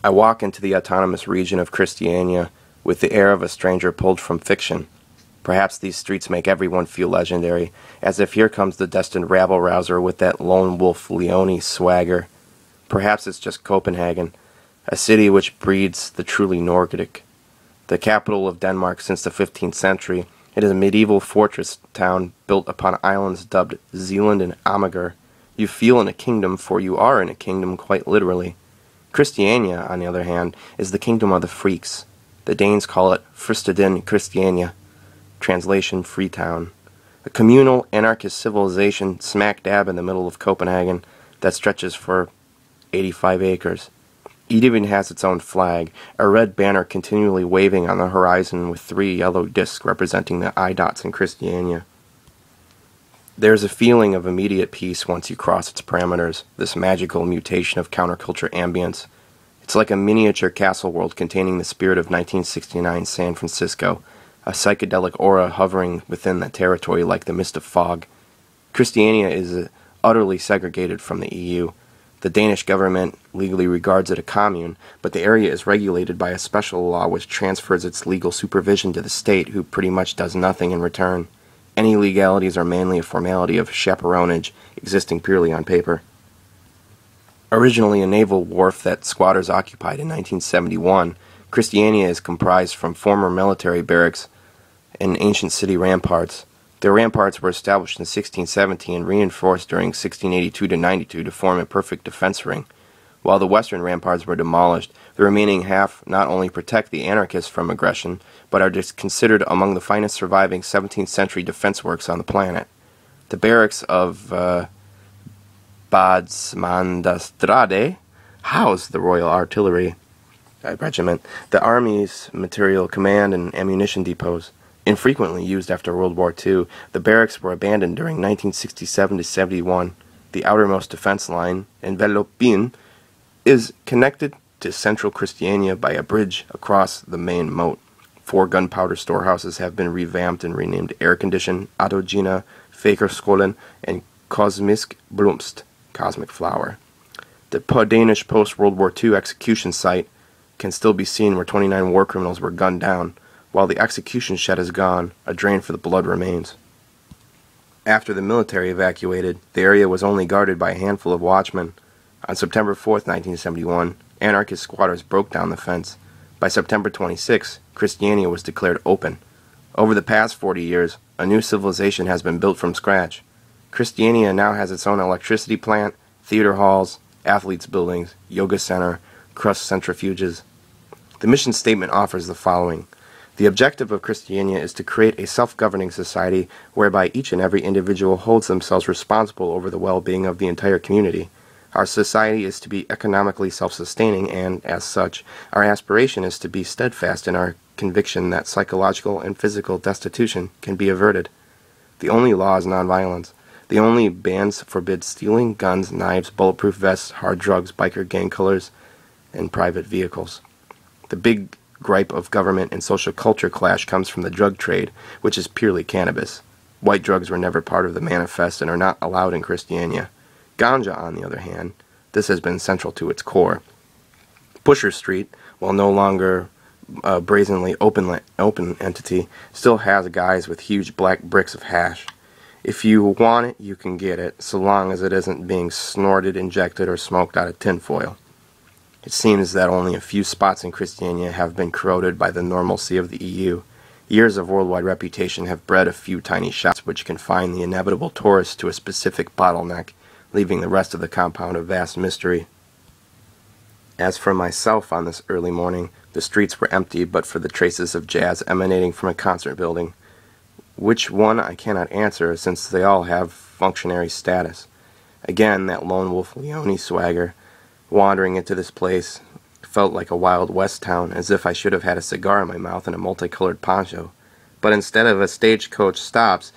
I walk into the autonomous region of Christiania with the air of a stranger pulled from fiction. Perhaps these streets make everyone feel legendary, as if here comes the destined rabble-rouser with that lone wolf Leone swagger. Perhaps it's just Copenhagen, a city which breeds the truly Nordic. The capital of Denmark since the 15th century, it is a medieval fortress town built upon islands dubbed Zealand and Amager. You feel in a kingdom, for you are in a kingdom quite literally. Christiania, on the other hand, is the kingdom of the freaks. The Danes call it Fides Christiania, translation Freetown. A communal, anarchist civilization smack dab in the middle of Copenhagen that stretches for 85 acres. It even has its own flag, a red banner continually waving on the horizon with 3 yellow discs representing the idots in Christiania. There's a feeling of immediate peace once you cross its parameters, this magical mutation of counterculture ambience. It's like a miniature castle world containing the spirit of 1969 San Francisco, a psychedelic aura hovering within that territory like the mist of fog. Christiania is utterly segregated from the EU. The Danish government legally regards it a commune, but the area is regulated by a special law which transfers its legal supervision to the state, who pretty much does nothing in return. Any legalities are mainly a formality of chaperonage, existing purely on paper. Originally a naval wharf that squatters occupied in 1971, Christiania is comprised from former military barracks and ancient city ramparts. The ramparts were established in 1617 and reinforced during 1682-92 to form a perfect defense ring. While the western ramparts were demolished, the remaining half not only protect the anarchists from aggression, but are considered among the finest surviving 17th century defense works on the planet. The barracks of Badsmandastrade housed the Royal Artillery Regiment, the Army's material command and ammunition depots. Infrequently used after World War II, the barracks were abandoned during 1967-71. The outermost defense line, Envelopin, is connected to central Christiania by a bridge across the main moat. 4 gunpowder storehouses have been revamped and renamed Aircondition, Adogina, Fakerskolen, and Kosmisk Blomst, Cosmic Flower. The Danish post-World War II execution site can still be seen where 29 war criminals were gunned down. While the execution shed is gone, a drain for the blood remains. After the military evacuated, the area was only guarded by a handful of watchmen. On September 4, 1971, anarchist squatters broke down the fence. By September 26, Christiania was declared open. Over the past 40 years, a new civilization has been built from scratch. Christiania now has its own electricity plant, theater halls, athletes' buildings, yoga center, crust centrifuges. The mission statement offers the following. The objective of Christiania is to create a self-governing society whereby each and every individual holds themselves responsible over the well-being of the entire community. Our society is to be economically self-sustaining and, as such, our aspiration is to be steadfast in our conviction that psychological and physical destitution can be averted. The only law is nonviolence. The only bans forbid stealing, guns, knives, bulletproof vests, hard drugs, biker gang colors, and private vehicles. The big gripe of government and social culture clash comes from the drug trade, which is purely cannabis. White drugs were never part of the manifest and are not allowed in Christiania. Ganja, on the other hand, this has been central to its core. Pusher Street, while no longer a brazenly open entity, still has guys with huge black bricks of hash. If you want it, you can get it, so long as it isn't being snorted, injected, or smoked out of tinfoil. It seems that only a few spots in Christiania have been corroded by the normalcy of the EU. Years of worldwide reputation have bred a few tiny shops which confine the inevitable tourist to a specific bottleneck, leaving the rest of the compound a vast mystery. As for myself on this early morning, the streets were empty but for the traces of jazz emanating from a concert building. Which one I cannot answer, since they all have functionary status. Again, that lone wolf Leone swagger. Wandering into this place felt like a Wild West town, as if I should have had a cigar in my mouth and a multicolored poncho. But instead of a stagecoach stops,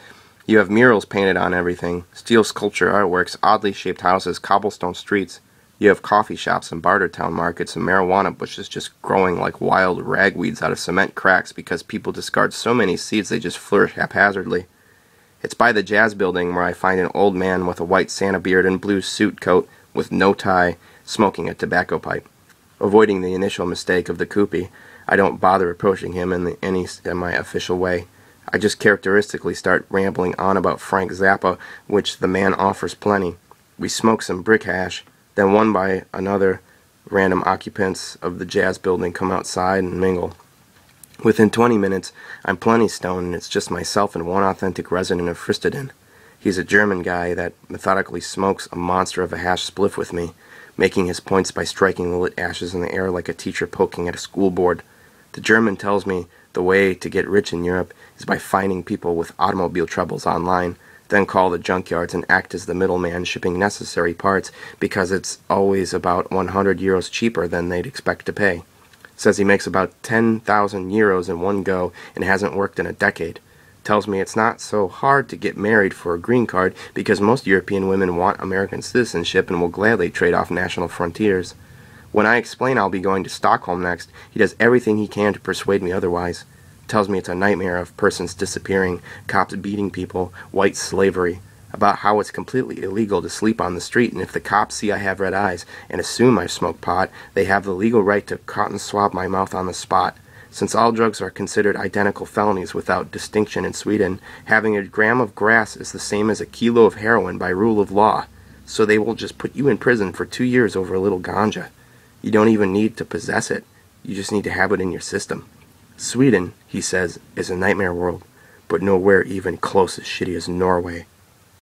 you have murals painted on everything, steel sculpture artworks, oddly shaped houses, cobblestone streets. You have coffee shops and barter town markets and marijuana bushes just growing like wild ragweeds out of cement cracks because people discard so many seeds they just flourish haphazardly. It's by the Jazz Building where I find an old man with a white Santa beard and blue suit coat with no tie, smoking a tobacco pipe. Avoiding the initial mistake of the Kupi, I don't bother approaching him in any semi-official way. I just characteristically start rambling on about Frank Zappa, which the man offers plenty. We smoke some brick hash, then one by another random occupants of the jazz building come outside and mingle. Within 20 minutes, I'm plenty stoned, and it's just myself and one authentic resident of Fristeden. He's a German guy that methodically smokes a monster of a hash spliff with me, making his points by striking the lit ashes in the air like a teacher poking at a school board. The German tells me the way to get rich in Europe is by finding people with automobile troubles online, then call the junkyards and act as the middleman shipping necessary parts because it's always about 100 euros cheaper than they'd expect to pay. Says he makes about 10,000 euros in one go and hasn't worked in a decade. Tells me it's not so hard to get married for a green card because most European women want American citizenship and will gladly trade off national frontiers. When I explain I'll be going to Stockholm next, he does everything he can to persuade me otherwise. Tells me it's a nightmare of persons disappearing, cops beating people, white slavery, about how it's completely illegal to sleep on the street, and if the cops see I have red eyes and assume I smoke pot, they have the legal right to cotton swab my mouth on the spot. Since all drugs are considered identical felonies without distinction in Sweden, having a gram of grass is the same as a kilo of heroin by rule of law, so they will just put you in prison for 2 years over a little ganja. You don't even need to possess it, you just need to have it in your system. Sweden, he says, is a nightmare world, but nowhere even close as shitty as Norway.